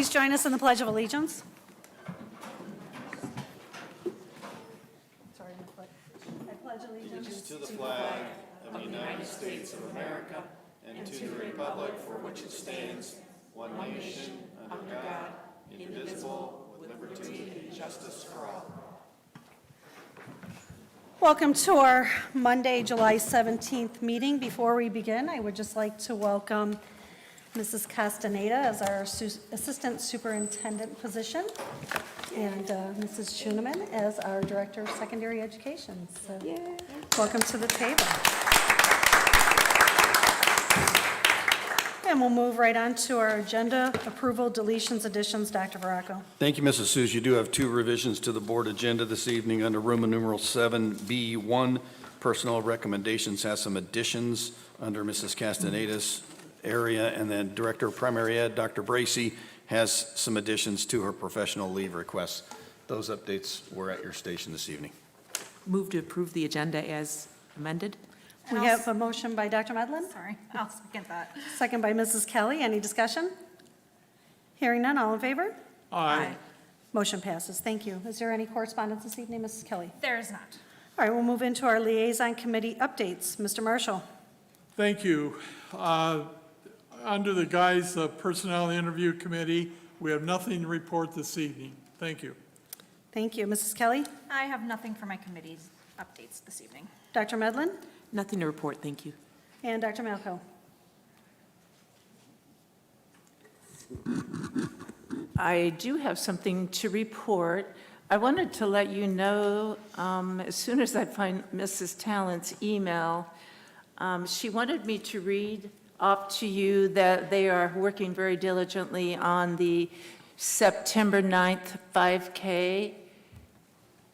Please join us in the Pledge of Allegiance. Sorry, I pledge allegiance To the flag of the United States of America and to the republic for which it stands, one nation, under God, indivisible, with liberty and justice for all. Welcome to our Monday, July 17th meeting. Before we begin, I would just like to welcome Mrs. Castaneda as our Assistant Superintendent position, and Mrs. Schuneman as our Director of Secondary Education. So, welcome to the table. And we'll move right on to our agenda, approval, deletions, additions. Dr. Veraco. Thank you, Mrs. Seuss. You do have two revisions to the board agenda this evening under Roman numeral 7B1. Personnel recommendations has some additions under Mrs. Castaneda's area, and then Director of Primary Ed, Dr. Bracy, has some additions to her professional leave requests. Those updates were at your station this evening. Move to approve the agenda as amended. We have a motion by Dr. Medlin. Sorry, I'll second that. Second by Mrs. Kelly. Any discussion? Hearing none, all in favor? Aye. Motion passes. Thank you. Is there any correspondence this evening, Mrs. Kelly? There is not. All right, we'll move into our liaison committee updates. Mr. Marshall. Thank you. Under the guise of Personnel Interview Committee, we have nothing to report this evening. Thank you. Thank you. Mrs. Kelly? I have nothing for my committee's updates this evening. Dr. Medlin? Nothing to report, thank you. And Dr. Malco? I do have something to report. I wanted to let you know, as soon as I find Mrs. Tallent's email, she wanted me to read off to you that they are working very diligently on the September 9th 5K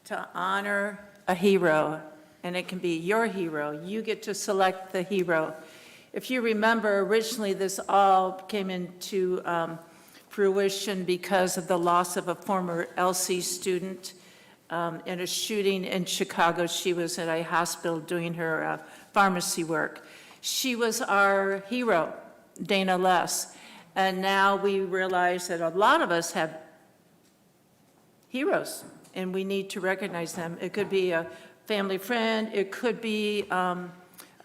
to honor a hero, and it can be your hero. You get to select the hero. If you remember, originally this all came into fruition because of the loss of a former LC student in a shooting in Chicago. She was at a hospital doing her pharmacy work. She was our hero, Dana Less. And now we realize that a lot of us have heroes, and we need to recognize them. It could be a family friend, it could be a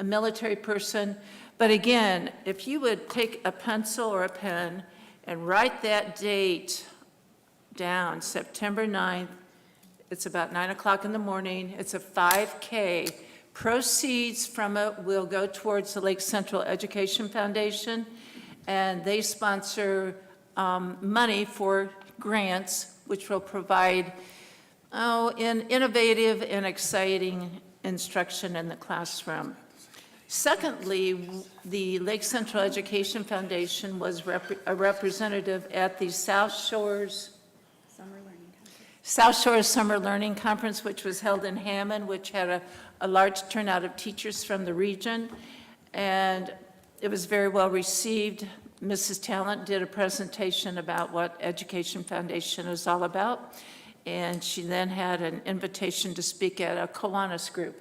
military person. But again, if you would take a pencil or a pen and write that date down, September 9th, it's about 9 o'clock in the morning, it's a 5K. Proceeds from it will go towards the Lake Central Education Foundation, and they sponsor money for grants, which will provide innovative and exciting instruction in the classroom. Secondly, the Lake Central Education Foundation was a representative at the South Shores Summer Learning Conference, which was held in Hammond, which had a large turnout of teachers from the region, and it was very well received. Mrs. Talent did a presentation about what Education Foundation is all about, and she then had an invitation to speak at a Kiwanis group.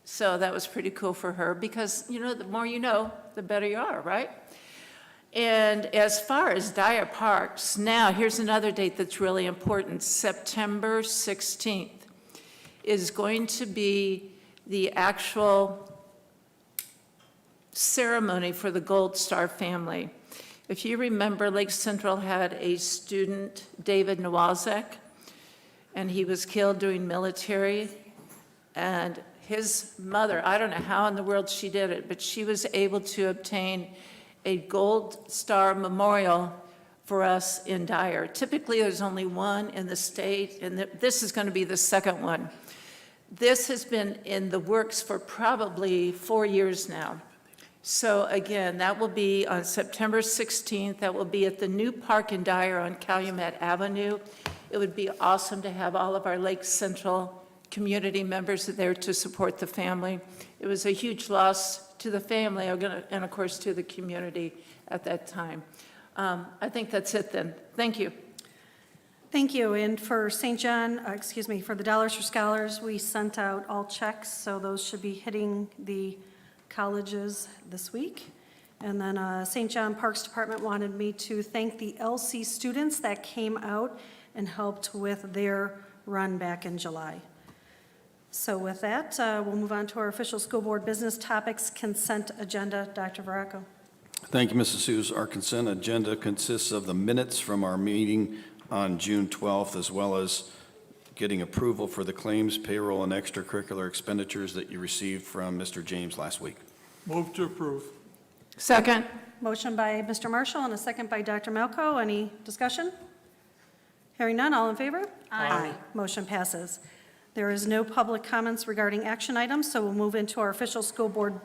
So that was pretty cool for her because, you know, the more you know, the better you are, right? And as far as Dyer Parks, now here's another date that's really important. September 16th is going to be the actual ceremony for the Gold Star family. If you remember, Lake Central had a student, David Nowalczak, and he was killed doing military. And his mother, I don't know how in the world she did it, but she was able to obtain a Gold Star memorial for us in Dyer. Typically, there's only one in the state, and this is going to be the second one. This has been in the works for probably 4 years now. So again, that will be on September 16th. That will be at the new park in Dyer on Calumet Avenue. It would be awesome to have all of our Lake Central community members there to support the family. It was a huge loss to the family and of course to the community at that time. I think that's it then. Thank you. Thank you. And for St. John, for the Dollars for Scholars, we sent out all checks, so those should be hitting the colleges this week. And then St. John Parks Department wanted me to thank the LC students that came out and helped with their run back in July. So with that, we'll move on to our official school board business topics consent agenda. Dr. Veraco. Thank you, Mrs. Hughes. Our consent agenda consists of the minutes from our meeting on June 12th, as well as getting approval for the claims, payroll, and extracurricular expenditures that you received from Mr. James last week. Move to approve. Second. Motion by Mr. Marshall and a second by Dr. Malco. Any discussion? Hearing none, all in favor? Aye. Motion passes. There is no public comments regarding action items, so we'll move into our official school board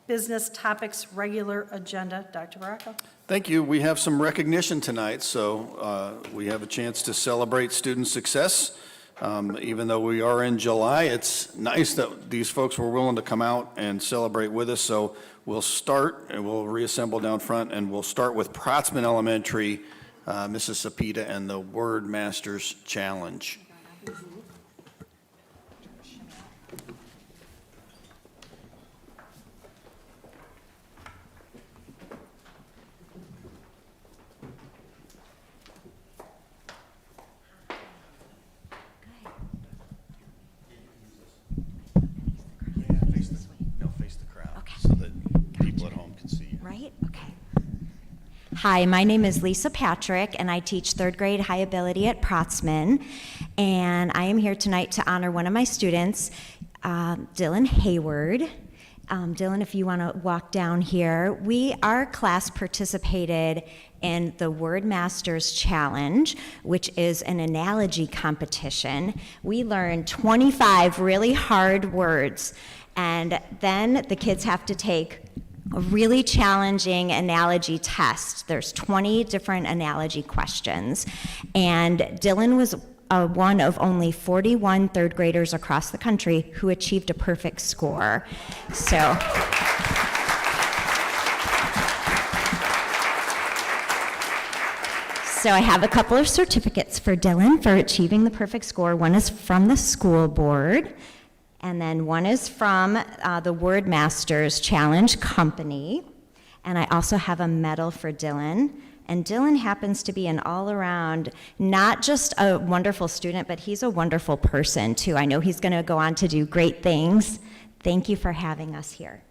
business topics regular agenda. Dr. Veraco. Thank you. We have some recognition tonight, so we have a chance to celebrate student success. Even though we are in July, it's nice that these folks were willing to come out and celebrate with us. So we'll start, and we'll reassemble down front, and we'll start with Protzman Elementary, Mrs. Sapita, and the Word Masters Challenge. Face the crowd, Okay. so that people at home can see you. Right? Okay. Hi, my name is Lisa Patrick, and I teach third grade high ability at Protzman. And I am here tonight to honor one of my students, Dylan Hayward. Dylan, if you want to walk down here. Our class participated in the Word Masters Challenge, which is an analogy competition. We learned 25 really hard words, and then the kids have to take a really challenging analogy test. There's 20 different analogy questions, and Dylan was one of only 41 third graders across the country who achieved a perfect score. So I have a couple of certificates for Dylan for achieving the perfect score. One is from the school board, and then one is from the Word Masters Challenge Company. And I also have a medal for Dylan. And Dylan happens to be an all-around, not just a wonderful student, but he's a wonderful person, too. I know he's going to go on to do great things. Thank you for having us here.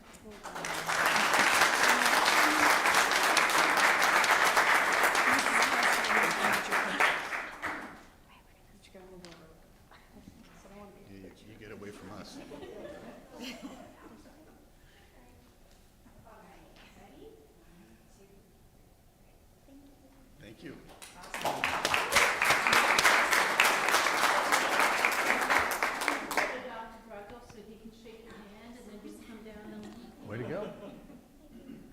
You get away from us. Thank you. Way to go.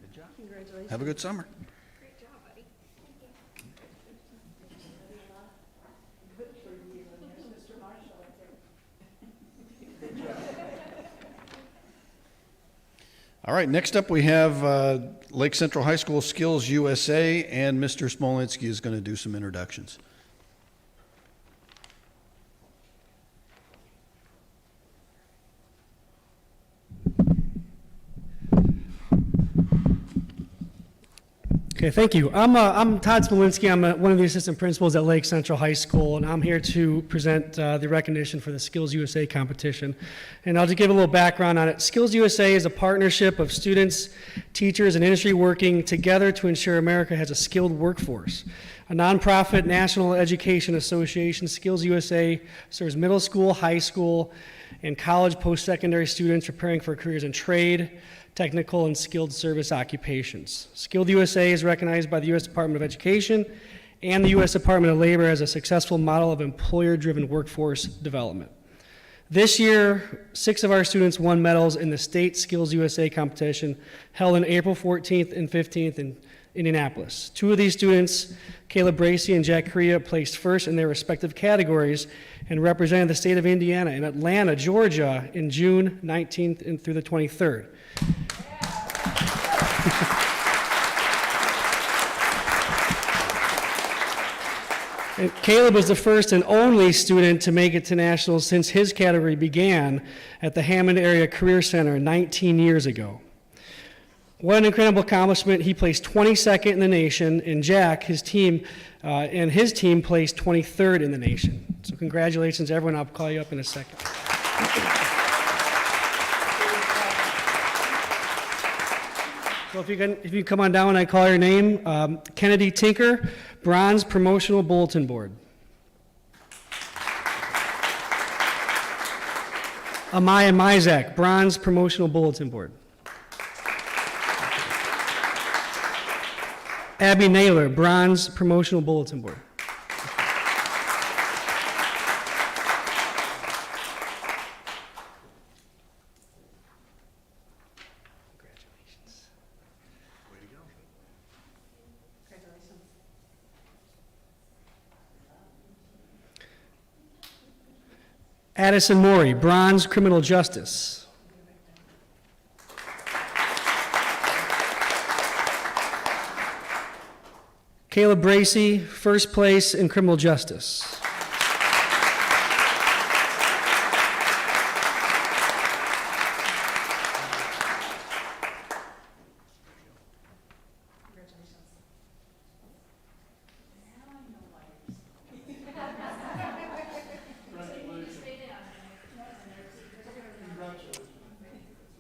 Good job. Congratulations. Have a good summer. All right, next up we have Lake Central High School Skills USA, and Mr. Smolinski is going to do some introductions. Okay, thank you. I'm Todd Smolinski. I'm one of the assistant principals at Lake Central High School, and I'm here to present the recognition for the Skills USA competition. And I'll just give a little background on it. Skills USA is a partnership of students, teachers, and industry working together to ensure America has a skilled workforce. A nonprofit national education association, Skills USA serves middle school, high school, and college post-secondary students preparing for careers in trade, technical, and skilled service occupations. Skilled USA is recognized by the U.S. Department of Education and the U.S. Department of Labor as a successful model of employer-driven workforce development. This year, 6 of our students won medals in the State Skills USA competition held on April 14th and 15th in Indianapolis. 2 of these students, Caleb Bracey and Jack Correa, placed first in their respective categories and represented the state of Indiana in Atlanta, Georgia in June 19th and through the 23rd. And Caleb was the first and only student to make it to nationals since his category began at the Hammond Area Career Center 19 years ago. What an incredible accomplishment. He placed 22nd in the nation, and Jack, his team placed 23rd in the nation. So congratulations, everyone. I'll call you up in a second. So if you come on down and I call your name, Kennedy Tinker, Bronze Promotional Bulletin Board. Amaya Mizak, Bronze Promotional Bulletin Board. Abby Naylor, Bronze Promotional Bulletin Board. Congratulations. Way to go. Congratulations. Addison Maury, Bronze Criminal Justice. Caleb Bracy, first place in criminal justice.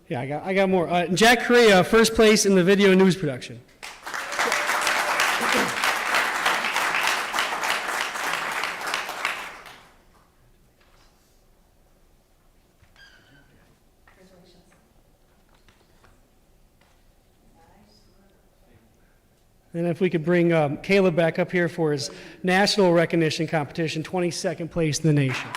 Yeah, I got more. Jack Correa, first place in the video news production. And if we could bring Caleb back up here for his national recognition competition, 22nd place in the nation.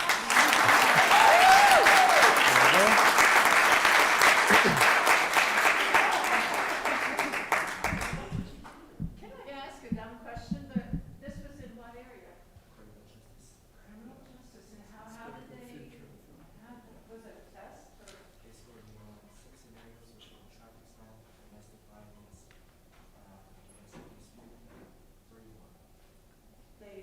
Can I ask a dumb question, but this was in what area? Criminal justice, and how did they, was it a test or?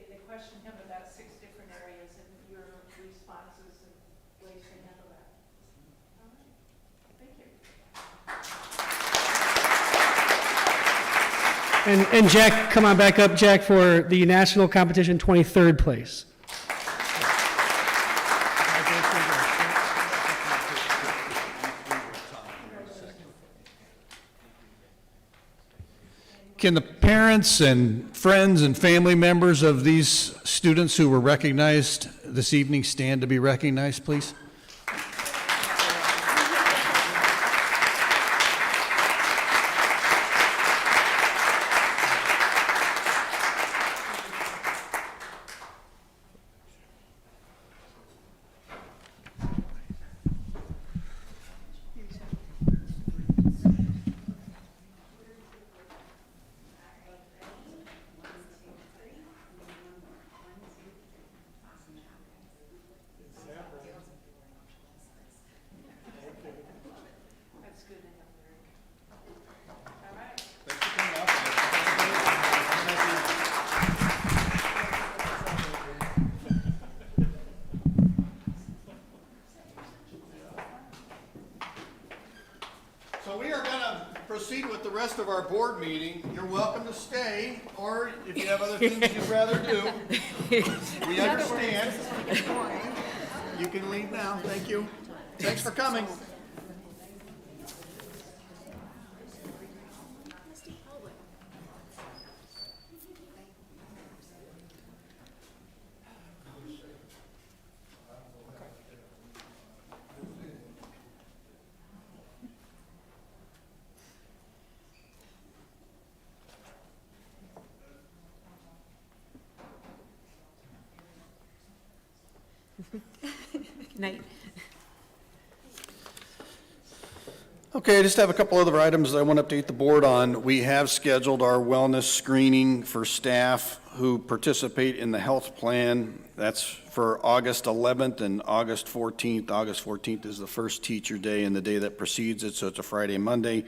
They questioned him about 6 different areas and your responses and ways to handle that. All right, thank you. And Jack, come on back up, Jack, for the national competition, 23rd place. Can the parents and friends and family members of these students who were recognized this evening stand to be recognized, please? That's good enough, Eric. All right. So we are going to proceed with the rest of our board meeting. You're welcome to stay, or if you have other things you'd rather do, we understand. You can leave now. Thank you. Thanks for coming. Night. Okay, I just have a couple other items that I want to update the board on. We have scheduled our wellness screening for staff who participate in the health plan. That's for August 11th and August 14th. August 14th is the first teacher day and the day that precedes it, so it's a Friday and Monday.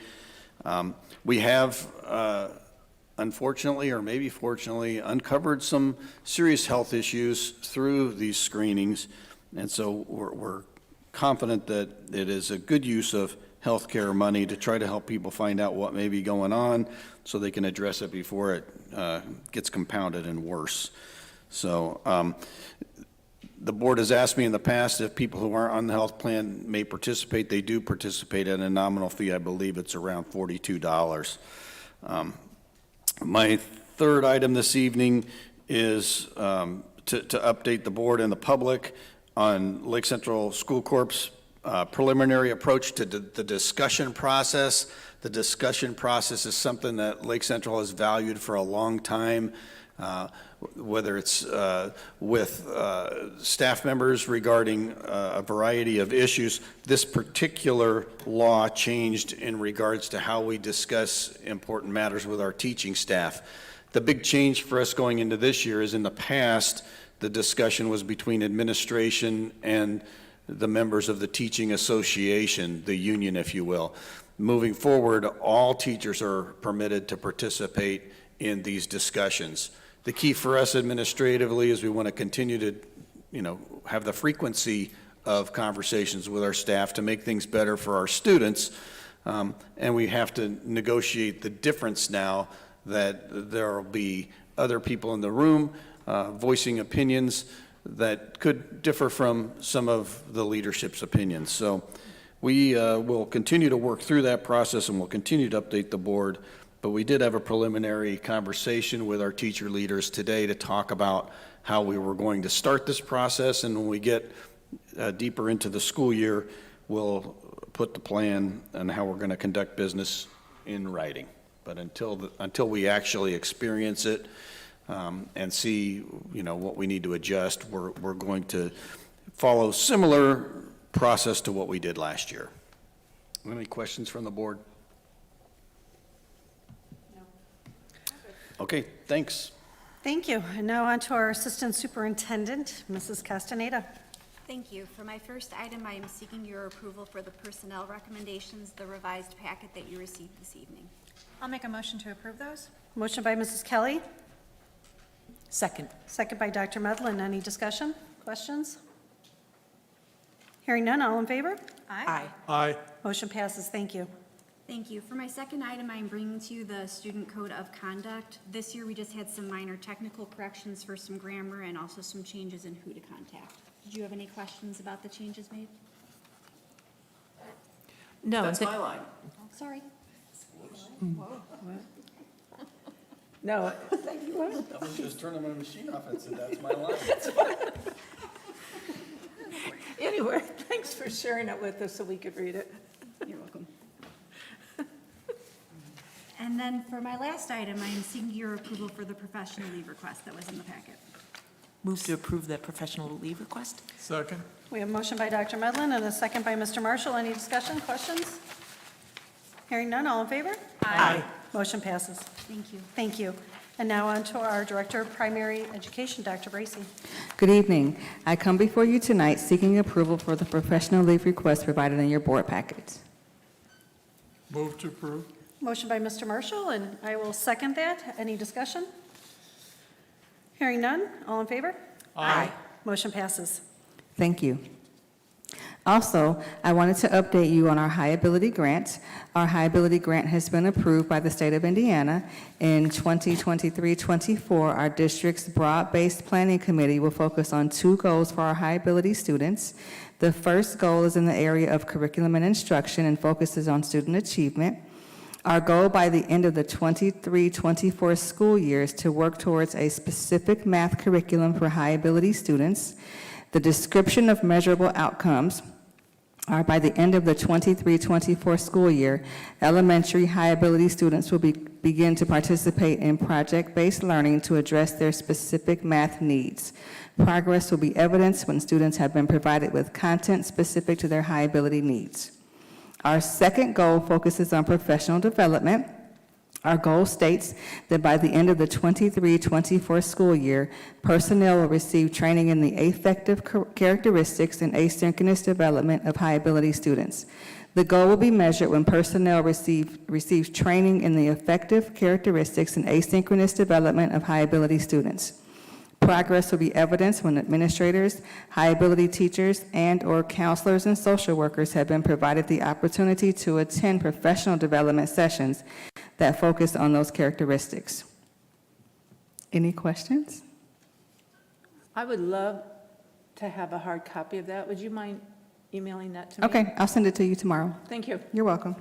We have, unfortunately, or maybe fortunately, uncovered some serious health issues through these screenings, and so we're confident that it is a good use of healthcare money to try to help people find out what may be going on so they can address it before it gets compounded and worse. So the board has asked me in the past if people who aren't on the health plan may participate. They do participate at a nominal fee. I believe it's around $42. My third item this evening is to update the board and the public on Lake Central School Corp's preliminary approach to the discussion process. The discussion process is something that Lake Central has valued for a long time, whether it's with staff members regarding a variety of issues. This particular law changed in regards to how we discuss important matters with our teaching staff. The big change for us going into this year is in the past, the discussion was between administration and the members of the teaching association, the union, if you will. Moving forward, all teachers are permitted to participate in these discussions. The key for us administratively is we want to continue to, have the frequency of conversations with our staff to make things better for our students. And we have to negotiate the difference now that there will be other people in the room voicing opinions that could differ from some of the leadership's opinions. So we will continue to work through that process and we'll continue to update the board. But we did have a preliminary conversation with our teacher leaders today to talk about how we were going to start this process. And when we get deeper into the school year, we'll put the plan on how we're going to conduct business in writing. But until we actually experience it, and see, what we need to adjust, we're going to follow similar process to what we did last year. Any questions from the board? No. Okay, thanks. Thank you. And now on to our Assistant Superintendent, Mrs. Castaneda. Thank you. For my first item, I am seeking your approval for the personnel recommendations, the revised packet that you received this evening. I'll make a motion to approve those. Motion by Mrs. Kelly, Second. second by Dr. Medlin. Any discussion, questions? Hearing none, all in favor? Aye. Aye. Motion passes. Thank you. Thank you. For my second item, I am bringing to you the Student Code of Conduct. This year, we just had some minor technical corrections for some grammar and also some changes in who to contact. Did you have any questions about the changes made? No. That's my line. Oh, sorry. No. I was just turning my machine off and said, that's my line. Anyway, thanks for sharing it with us so we could read it. You're welcome. And then for my last item, I am seeking your approval for the professional leave request that was in the packet. Move to approve the professional leave request? Second. We have a motion by Dr. Medlin and a second by Mr. Marshall. Any discussion, questions? Hearing none, all in favor? Aye. Motion passes. Thank you. Thank you. And now on to our Director of Primary Education, Dr. Bracy. Good evening. I come before you tonight seeking approval for the professional leave request provided in your board packet. Move to approve. Motion by Mr. Marshall, and I will second that. Any discussion? Hearing none, all in favor? Aye. Motion passes. Thank you. Also, I wanted to update you on our High Ability Grant. Our High Ability Grant has been approved by the state of Indiana. In 2023-24, our district's broad-based planning committee will focus on 2 goals for our high ability students. The first goal is in the area of curriculum and instruction and focuses on student achievement. Our goal by the end of the 23-24 school year is to work towards a specific math curriculum for high ability students. The description of measurable outcomes are by the end of the 23-24 school year, elementary high ability students will begin to participate in project-based learning to address their specific math needs. Progress will be evidenced when students have been provided with content specific to their high ability needs. Our second goal focuses on professional development. Our goal states that by the end of the 23-24 school year, personnel will receive training in the affective characteristics and asynchronous development of high-ability students. The goal will be measured when personnel receives training in the affective characteristics and asynchronous development of high-ability students. Progress will be evidenced when administrators, high-ability teachers, and/or counselors and social workers have been provided the opportunity to attend professional development sessions that focus on those characteristics. Any questions? I would love to have a hard copy of that. Would you mind emailing that to me? Okay, I'll send it to you tomorrow. Thank you. You're welcome.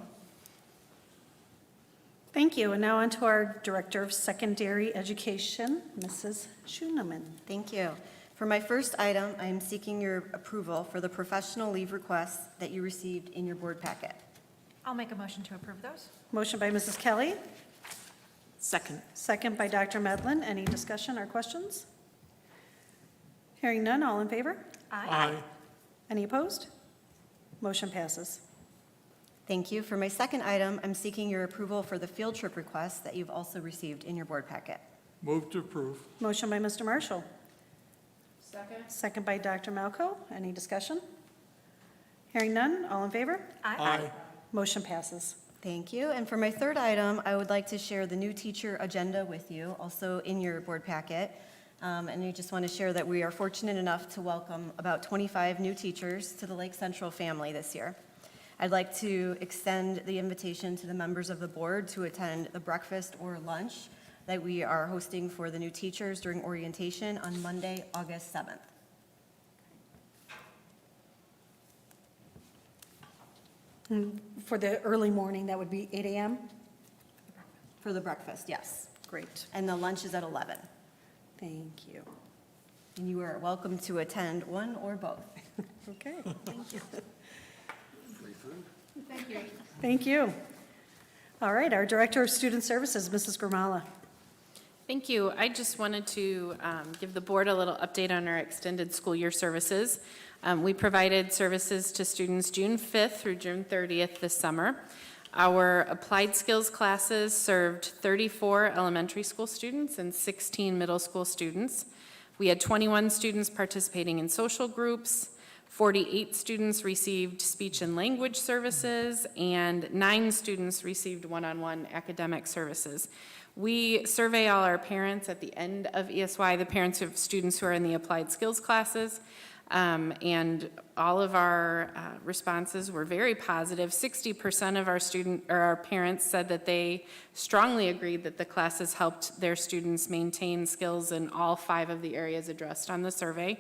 Thank you. And now on to our Director of Secondary Education, Mrs. Schooneman. Thank you. For my first item, I am seeking your approval for the professional leave requests that you received in your board packet. I'll make a motion to approve those. Motion by Mrs. Kelly, Second. second by Dr. Medlin. Any discussion or questions? Hearing none, all in favor? Aye. Any opposed? Motion passes. Thank you. For my second item, I'm seeking your approval for the field trip requests that you've also received in your board packet. Move to approve. Motion by Mr. Marshall, Second. second by Dr. Malco. Any discussion? Hearing none, all in favor? Aye. Motion passes. Thank you. And for my third item, I would like to share the new teacher agenda with you, also in your board packet. And I just want to share that we are fortunate enough to welcome about 25 new teachers to the Lake Central family this year. I'd like to extend the invitation to the members of the board to attend the breakfast or lunch that we are hosting for the new teachers during orientation on Monday, August 7th. For the early morning, that would be 8 a.m.? For the breakfast, yes. Great. And the lunch is at 11. Thank you. And you are welcome to attend one or both. Okay, thank you. Thank you. All right, our Director of Student Services, Mrs. Gramala. Thank you. I just wanted to give the board a little update on our extended school year services. We provided services to students June 5th through June 30th this summer. Our applied skills classes served 34 elementary school students and 16 middle school students. We had 21 students participating in social groups, 48 students received speech and language services, and 9 students received one-on-one academic services. We survey all our parents at the end of ESY, the parents of students who are in the applied skills classes, and all of our responses were very positive. 60% of our parents said that they strongly agreed that the classes helped their students maintain skills in all 5 of the areas addressed on the survey.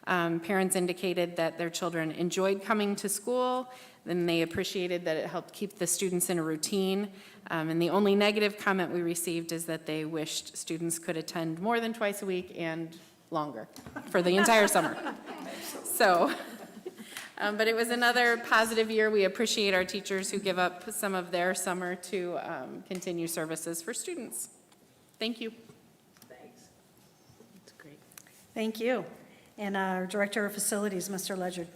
Parents indicated that their children enjoyed coming to school, and they appreciated that it helped keep the students in a routine. And the only negative comment we received is that they wished students could attend more than twice a week and longer for the entire summer. So, but it was another positive year. We appreciate our teachers who give up some of their summer to continue services for students. Thank you. Thanks. That's great. Thank you. And our Director of Facilities, Mr. Ledger.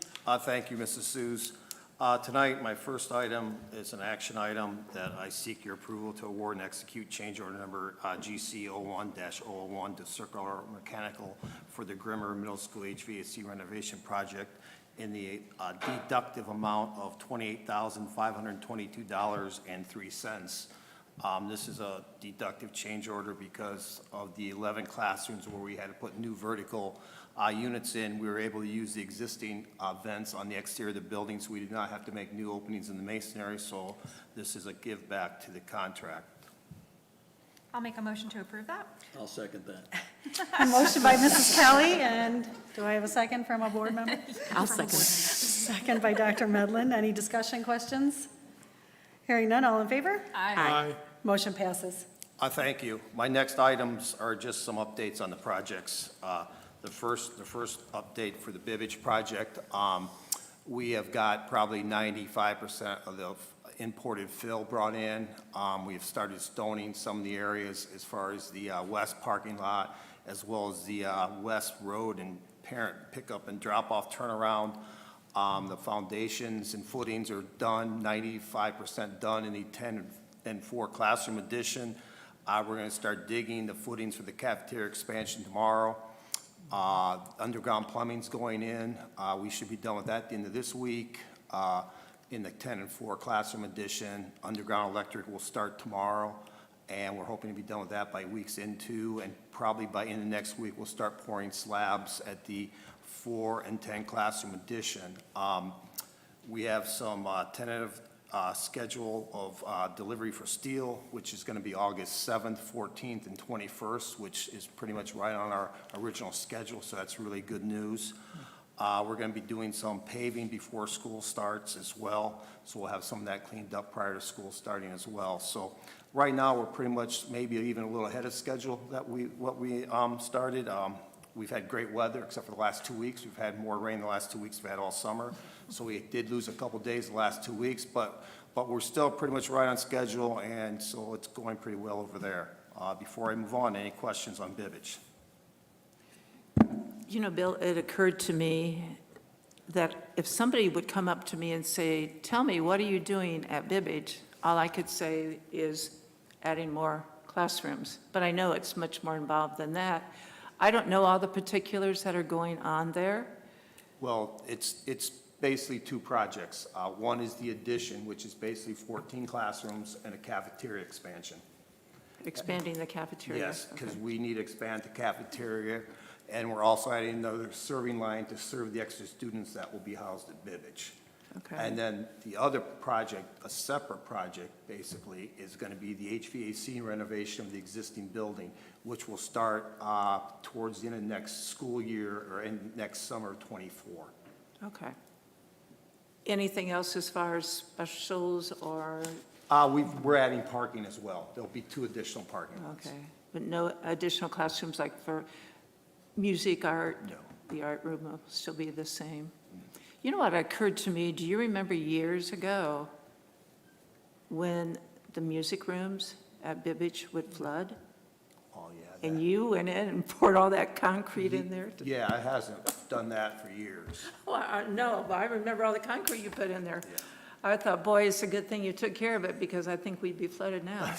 Thank you, Mrs. Suze. Tonight, my first item is an action item that I seek your approval to award and execute change order number GC01-001 to Circular Mechanical for the Grimmer Middle School HVAC renovation project in the deductive amount of $28,522.03. This is a deductive change order because of the 11 classrooms where we had to put new vertical units in. We were able to use the existing vents on the exterior of the building, so we did not have to make new openings in the masonry, so this is a give back to the contract. I'll make a motion to approve that. I'll second that. A motion by Mrs. Kelly, and do I have a second from a board member? I'll second. Second by Dr. Medlin. Any discussion, questions? Hearing none, all in favor? Aye. Motion passes. Thank you. My next items are just some updates on the projects. The first update for the Bibbage project, we have got probably 95% of the imported fill brought in. We have started stoning some of the areas as far as the west parking lot, as well as the west road and parent pickup and drop-off turnaround. The foundations and footings are done, 95% done in the 10 and 4 classroom addition. We're going to start digging the footings for the cafeteria expansion tomorrow. Underground plumbing's going in. We should be done with that at the end of this week. In the 10 and 4 classroom addition, underground electric will start tomorrow. and we're hoping to be done with that by weeks into, and probably by end of next week, we'll start pouring slabs at the 4 and 10 classroom addition. We have some tentative schedule of delivery for steel, which is going to be August 7th, 14th, and 21st, which is pretty much right on our original schedule, so that's really good news. We're going to be doing some paving before school starts as well, so we'll have some of that cleaned up prior to school starting as well. So right now, we're pretty much maybe even a little ahead of schedule that we started. We've had great weather, except for the last 2 weeks. We've had more rain the last 2 weeks we've had all summer. So we did lose a couple days the last 2 weeks, but we're still pretty much right on schedule, and so it's going pretty well over there. Before I move on, any questions on Bibbage? You know, Bill, it occurred to me that if somebody would come up to me and say, tell me, what are you doing at Bibbage? All I could say is adding more classrooms, but I know it's much more involved than that. I don't know all the particulars that are going on there. Well, it's basically 2 projects. One is the addition, which is basically 14 classrooms and a cafeteria expansion. Expanding the cafeteria. Yes, because we need to expand the cafeteria, and we're also adding another serving line to serve the extra students that will be housed at Bibbage. Okay. And then the other project, a separate project, basically, is going to be the HVAC renovation of the existing building, which will start towards the end of next school year or in next summer of '24. Okay. Anything else as far as specials or, We're adding parking as well. There'll be 2 additional parking lots. okay, but no additional classrooms like for music, art? No. The art room will still be the same? You know what occurred to me? Do you remember years ago when the music rooms at Bibbage would flood? Oh, yeah. And you went in and poured all that concrete in there? Yeah, it hasn't done that for years. Well, no, but I remember all the concrete you put in there. I thought, boy, it's a good thing you took care of it, because I think we'd be flooded now.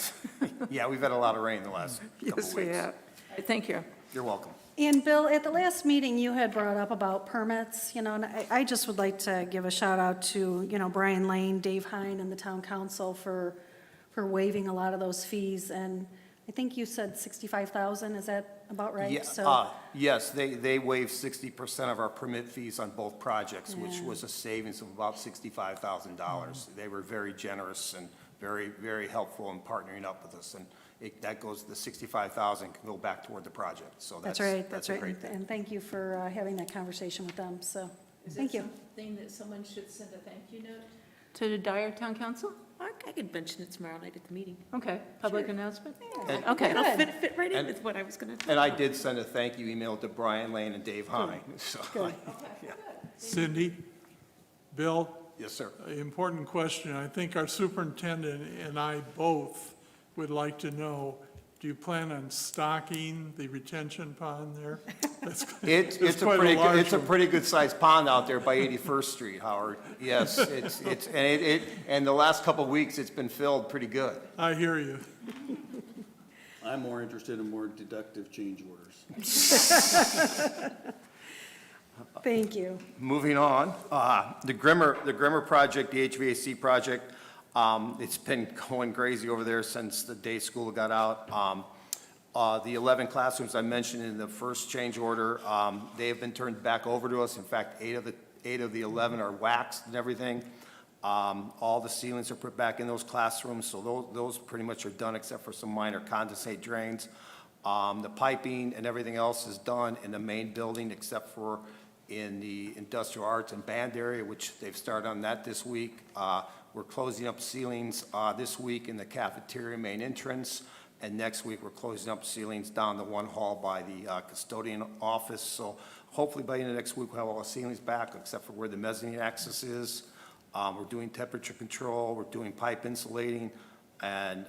Yeah, we've had a lot of rain the last couple Yes, we weeks. have. Thank you. You're welcome. And Bill, at the last meeting, you had brought up about permits, and I just would like to give a shout out to, Brian Lane, Dave Hine, and the town council for waiving a lot of those fees. And I think you said 65,000, is that about right? Yeah, So, yes, they waived 60% of our permit fees on both projects, which Yeah. was a savings of about $65,000. They were very generous and very, very helpful in partnering up with us. And that goes, the $65,000 can go back toward the project, so that's that's right, that's a right. great thing. And thank you for having that conversation with them, so, thank you. Something that someone should send a thank you note to the Dyer Town Council? I could mention it tomorrow night at the meeting. Okay, public announcement? And- Okay, It'll good. fit right in And- with what I was going to. And I did send a thank you email to Brian Lane and Dave Hine, so. Yeah. Cindy, Bill, Yes, sir. important question. I think our superintendent and I both would like to know, do you plan on stocking the retention pond there? That's It's a quite pretty, large it's a one. pretty good sized pond out there by 81st Street, Howard. Yes, and the last couple of weeks, it's been filled pretty good. I hear you. I'm more interested in more deductive change orders. Thank you. Moving on, the Grimmer project, the HVAC project, it's been going crazy over there since the day school got out. The 11 classrooms I mentioned in the first change order, they have been turned back over to us. In fact, eight of the 11 are waxed and everything. All the ceilings are put back in those classrooms, so those pretty much are done except for some minor condensate drains. The piping and everything else is done in the main building except for in the industrial arts and band area, which they've started on that this week. We're closing up ceilings this week in the cafeteria main entrance, and next week we're closing up ceilings down the one hall by the custodian office. So hopefully by the end of next week we'll have all the ceilings back except for where the mezzanine access is. We're doing temperature control, we're doing pipe insulating, and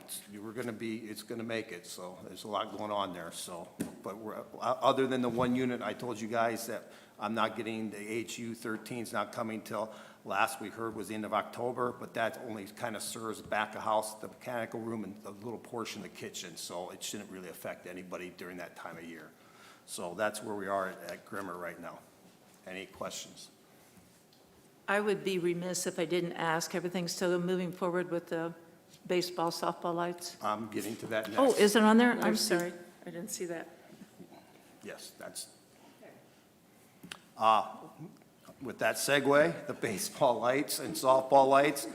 it's going to make it. So there's a lot going on there. So, but other than the one unit, I told you guys that I'm not getting the HU 13's not coming till last we heard was the end of October, but that only kind of serves back of house, the mechanical room, and a little portion of the kitchen. So it shouldn't really affect anybody during that time of year. So that's where we are at Grimmer right now. Any questions? I would be remiss if I didn't ask, everything's still moving forward with the baseball, softball lights? I'm getting to that next. Oh, is it on there? I'm sorry, I didn't see that. Yes, that's. With that segue, the baseball lights and softball lights,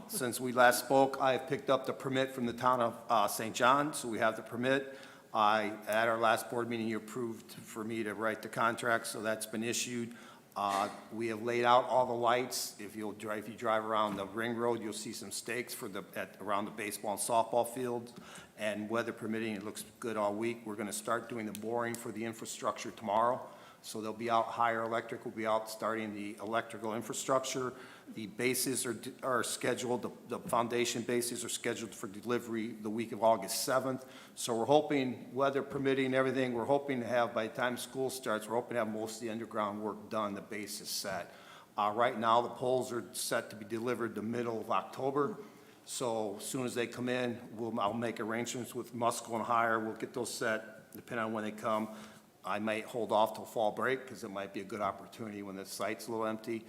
since we last spoke, I picked up the permit from the town of St. John, so we have the permit. At our last board meeting, you approved for me to write the contract, so that's been issued. We have laid out all the lights. If you drive around the ring road, you'll see some stakes around the baseball and softball fields. And weather permitting, it looks good all week. We're gonna start doing the boring for the infrastructure tomorrow. So they'll be out, Higher Electric will be out starting the electrical infrastructure. The bases are scheduled, the foundation bases are scheduled for delivery the week of August 7th. So we're hoping, weather permitting, everything, we're hoping to have, by the time school starts, we're hoping to have most of the underground work done, the base is set. Right now, the poles are set to be delivered the middle of October. So as soon as they come in, I'll make arrangements with Musco and Higher, we'll get those set, depending on when they come. I might hold off till fall break, because it might be a good opportunity when the site's a little empty.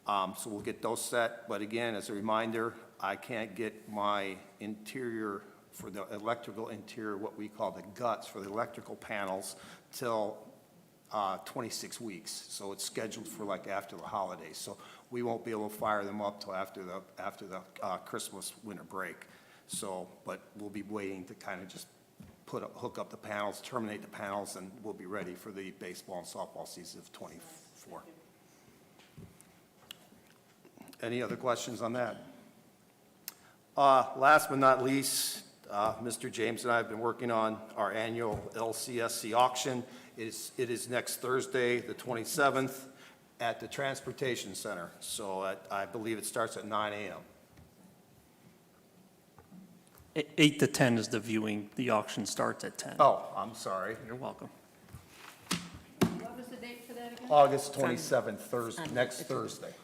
So we'll get those set, but again, as a reminder, I can't get my interior, for the electrical interior, what we call the guts for the electrical panels, till 26 weeks. So it's scheduled for like after the holidays. So we won't be able to fire them up till after the Christmas winter break. So, but we'll be waiting to kind of just hook up the panels, terminate the panels, and we'll be ready for the baseball and softball season of '24. Any other questions on that? Last but not least, Mr. James and I have been working on our annual LCSC auction. It is next Thursday, the 27th, at the Transportation Center. So I believe it starts at 9 a.m. 8 to 10 is the viewing. The auction starts at 10. Oh, I'm sorry. You're welcome. What was the date for that again? August 27th, Thursday, next Thursday.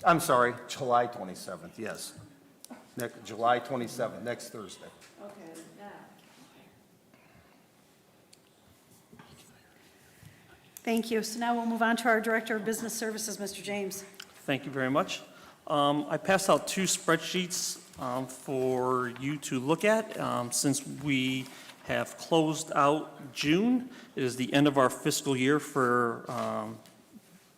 I'm sorry, July 27th, yes. July 27th, next Thursday. Okay, yeah. Thank you. So now we'll move on to our Director of Business Services, Mr. James. Thank you very much. I passed out 2 spreadsheets for you to look at. Since we have closed out June, it is the end of our fiscal year for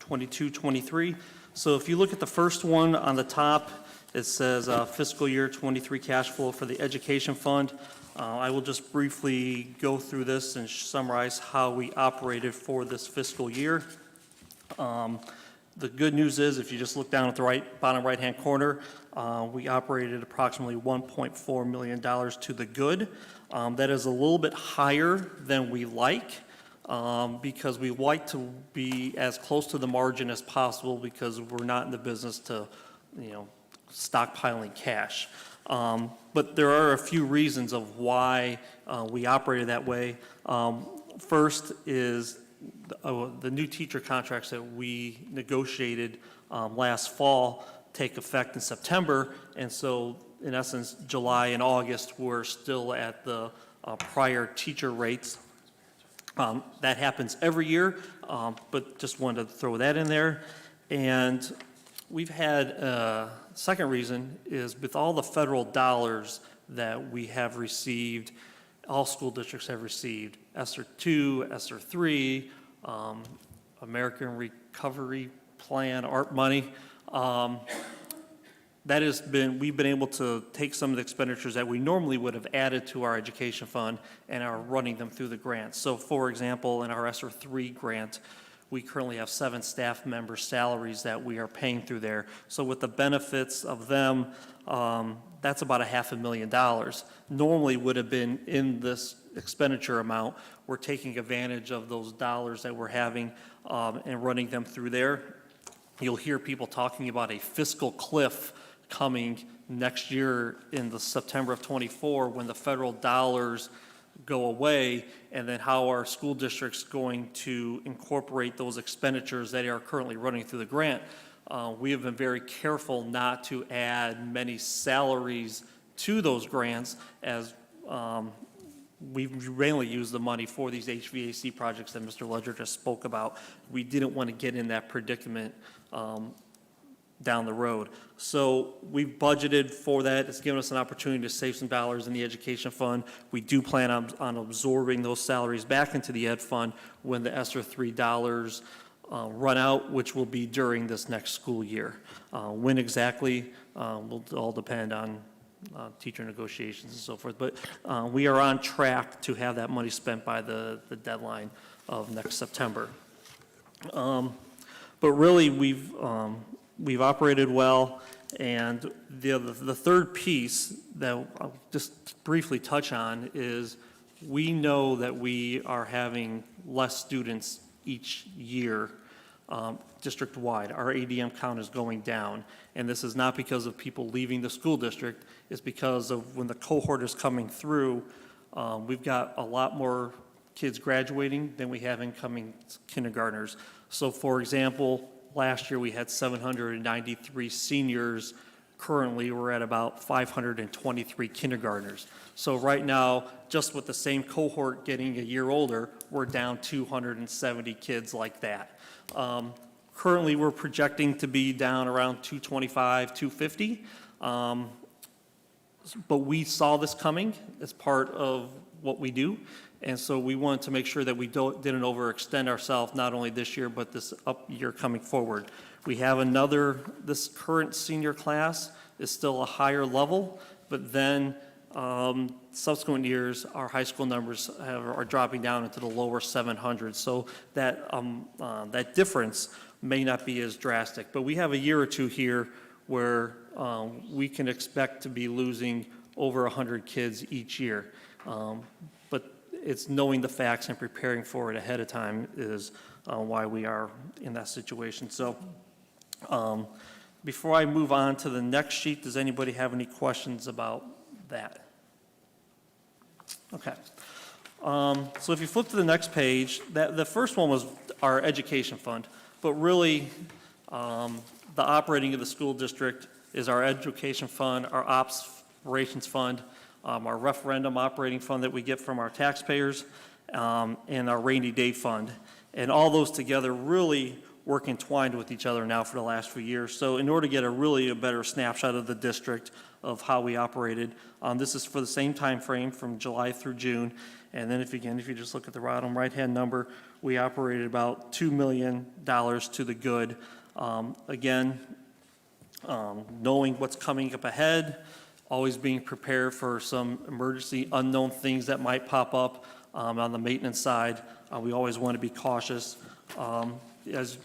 22-23. So if you look at the first one on the top, it says fiscal year 23 cash flow for the education fund. I will just briefly go through this and summarize how we operated for this fiscal year. The good news is, if you just look down at the bottom right-hand corner, we operated approximately $1.4 million to the good. That is a little bit higher than we like, because we like to be as close to the margin as possible, because we're not in the business to, stockpiling cash. But there are a few reasons of why we operated that way. First is the new teacher contracts that we negotiated last fall take effect in September, and so in essence, July and August were still at the prior teacher rates. That happens every year, but just wanted to throw that in there. And we've had, second reason is, with all the federal dollars that we have received, all school districts have received, ESSER 2, ESSER 3, American Recovery Plan, ARP money. We've been able to take some of the expenditures that we normally would have added to our education fund and are running them through the grants. So for example, in our ESSER 3 grant, we currently have 7 staff members' salaries that we are paying through there. So with the benefits of them, that's about $500,000. Normally would have been in this expenditure amount. We're taking advantage of those dollars that we're having and running them through there. You'll hear people talking about a fiscal cliff coming next year in the September of '24 when the federal dollars go away, and then how our school district's going to incorporate those expenditures that are currently running through the grant. We have been very careful not to add many salaries to those grants, as we've mainly used the money for these HVAC projects that Mr. Ledger just spoke about. We didn't want to get in that predicament down the road. So we've budgeted for that. It's given us an opportunity to save some dollars in the education fund. We do plan on absorbing those salaries back into the ed fund when the ESSER $3 run out, which will be during this next school year. When exactly will all depend on teacher negotiations and so forth. But we are on track to have that money spent by the deadline of next September. But really, we've operated well, and the third piece that I'll just briefly touch on is we know that we are having less students each year district-wide. Our ADM count is going down, and this is not because of people leaving the school district. It's because of when the cohort is coming through, we've got a lot more kids graduating than we have incoming kindergartners. So for example, last year we had 793 seniors. Currently, we're at about 523 kindergartners. So right now, just with the same cohort getting a year older, we're down 270 kids like that. Currently, we're projecting to be down around 225, 250. But we saw this coming as part of what we do. And so we wanted to make sure that we didn't overextend ourselves, not only this year, but this up year coming forward. We have this current senior class is still a higher level, but then subsequent years, our high school numbers are dropping down into the lower 700s. So that difference may not be as drastic. But we have a year or two here where we can expect to be losing over 100 kids each year. But it's knowing the facts and preparing for it ahead of time is why we are in that situation. So before I move on to the next sheet, does anybody have any questions about that? Okay. So if you flip to the next page, the first one was our education fund. But really, the operating of the school district is our education fund, our operations fund, our referendum operating fund that we get from our taxpayers, and our rainy day fund. And all those together really work entwined with each other now for the last few years. So in order to get a better snapshot of the district of how we operated, this is for the same time frame from July through June. And then if you just look at the bottom right-hand number, we operated about $2 million to the good. Knowing what's coming up ahead, always being prepared for some emergency unknown things that might pop up on the maintenance side. We always want to be cautious. As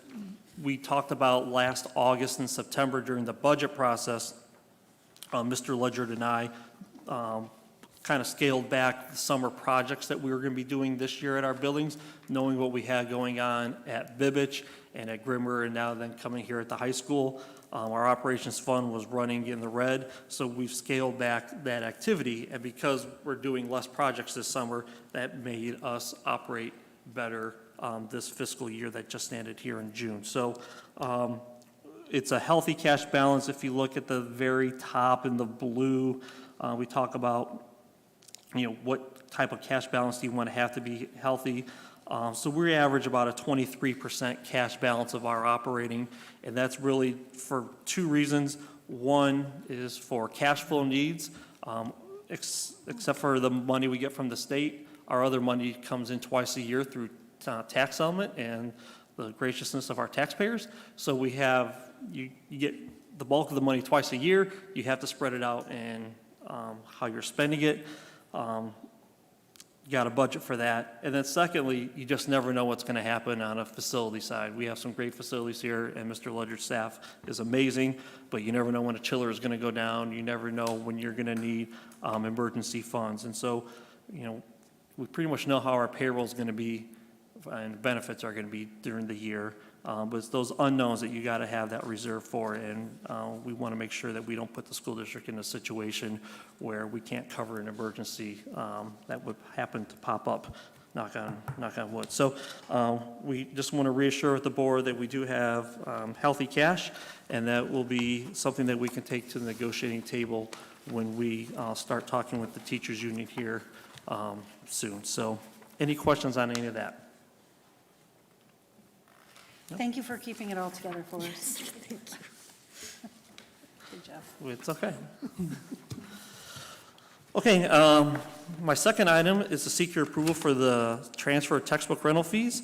we talked about last August and September during the budget process, Mr. Ledgert and I kind of scaled back the summer projects that we were going to be doing this year at our buildings, knowing what we had going on at Bibbich and at Grimmer, and now then coming here at the high school. Our operations fund was running in the red, so we've scaled back that activity. And because we're doing less projects this summer, that made us operate better this fiscal year that just ended here in June. So it's a healthy cash balance. If you look at the very top in the blue, we talk about, what type of cash balance do you want to have to be healthy. So we average about a 23% cash balance of our operating, and that's really for two reasons. One is for cash flow needs, except for the money we get from the state. Our other money comes in twice a year through tax settlement and the graciousness of our taxpayers. So we have, you get the bulk of the money twice a year. You have to spread it out in how you're spending it. You got a budget for that. And then secondly, you just never know what's going to happen on a facility side. We have some great facilities here, and Mr. Ledger's staff is amazing, but you never know when a chiller is going to go down. You never know when you're going to need emergency funds. And so, we pretty much know how our payroll is going to be and benefits are going to be during the year. But it's those unknowns that you got to have that reserve for, and we want to make sure that we don't put the school district in a situation where we can't cover an emergency that would happen to pop up, knock on wood. So we just want to reassure the board that we do have healthy cash, and that will be something that we can take to the negotiating table when we start talking with the teachers union here soon. So any questions on any of that? Thank you for keeping it all together for us. Thank you. Jeff. It's okay. Okay, my second item is to seek your approval for the transfer of textbook rental fees.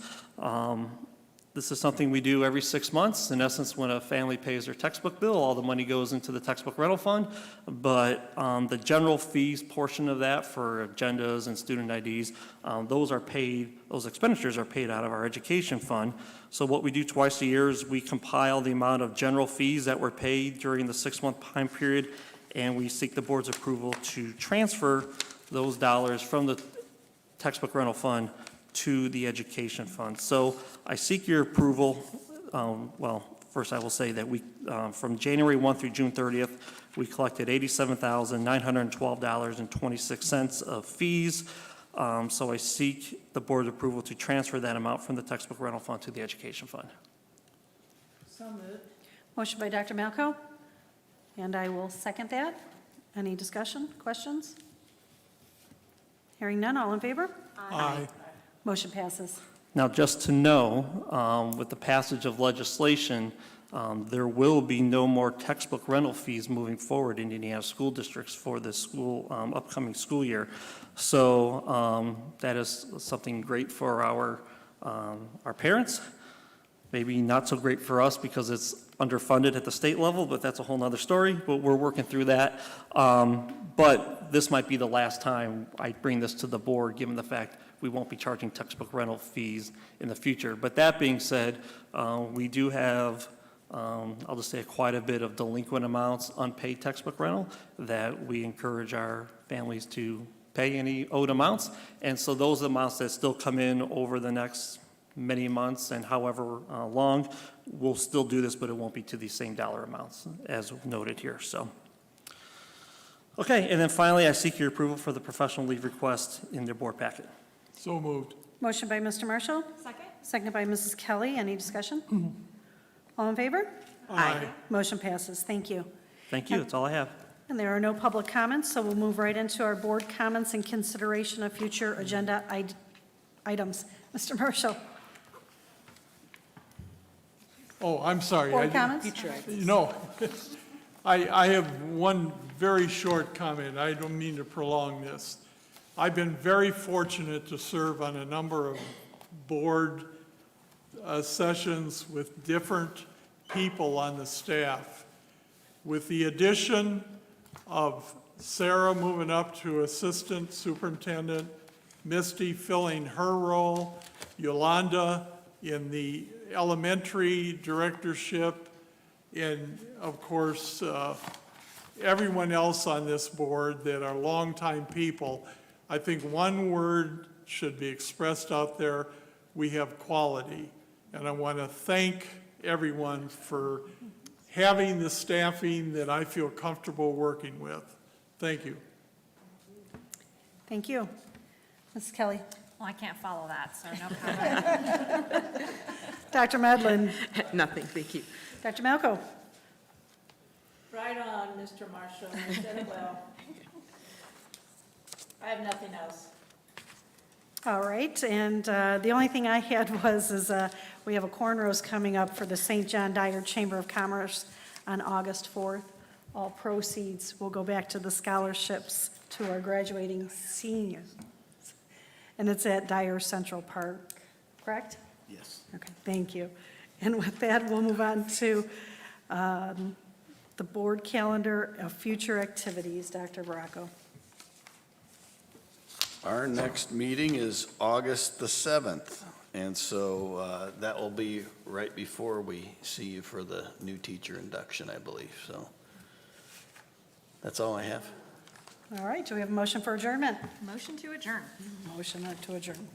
This is something we do every 6 months. In essence, when a family pays their textbook bill, all the money goes into the textbook rental fund. But the general fees portion of that for agendas and student IDs, those expenditures are paid out of our education fund. So what we do twice a year is we compile the amount of general fees that were paid during the 6-month time period, and we seek the board's approval to transfer those dollars from the textbook rental fund to the education fund. So I seek your approval. Well, first I will say that we, from January 1 through June 30th, we collected $87,912.26 of fees. So I seek the board's approval to transfer that amount from the textbook rental fund to the education fund. So moved. Motion by Dr. Malco, and I will second that. Any discussion, questions? Hearing none, all in favor? Aye. Motion passes. Now, just to know, with the passage of legislation, there will be no more textbook rental fees moving forward in Indiana school districts for this school, upcoming school year. So that is something great for our parents. Maybe not so great for us because it's underfunded at the state level, but that's a whole nother story, but we're working through that. But this might be the last time I bring this to the board, given the fact we won't be charging textbook rental fees in the future. But that being said, we do have, I'll just say, quite a bit of delinquent amounts, unpaid textbook rental, that we encourage our families to pay any owed amounts. And so those amounts that still come in over the next many months and however long, we'll still do this, but it won't be to the same dollar amounts as noted here. So, okay, and then finally, I seek your approval for the professional leave request in their board packet. So moved. Motion by Mr. Marshall. Second? Seconded by Mrs. Kelly. Any discussion? All in favor? Aye. Motion passes. Thank you. Thank you, that's all I have. And there are no public comments, so we'll move right into our board comments and consideration of future agenda items. Mr. Marshall, Oh, I'm sorry. board comments? No, I have one very short comment. I don't mean to prolong this. I've been very fortunate to serve on a number of board sessions with different people on the staff. With the addition of Sarah moving up to assistant superintendent, Misty filling her role, Yolanda in the elementary directorship, and of course, everyone else on this board that are longtime people, I think one word should be expressed out there: we have quality. And I want to thank everyone for having the staffing that I feel comfortable working with. Thank you. Thank you. Mrs. Kelly. Well, I can't follow that, so no comment. Dr. Medlin. Nothing, thank you. Dr. Malco. Right on, Mr. Marshall, you said it well. I have nothing else. All right, and the only thing I had is we have a corn roast coming up for the St. John Dyer Chamber of Commerce on August 4th. All proceeds will go back to the scholarships to our graduating seniors. And it's at Dyer Central Park, correct? Yes. Okay, thank you. And with that, we'll move on to the board calendar of future activities. Dr. Baracco. Our next meeting is August the 7th, and so that will be right before we see you for the new teacher induction, I believe. So that's all I have. All right, do we have a motion for adjournment? Motion to adjourn. Motion to adjourn.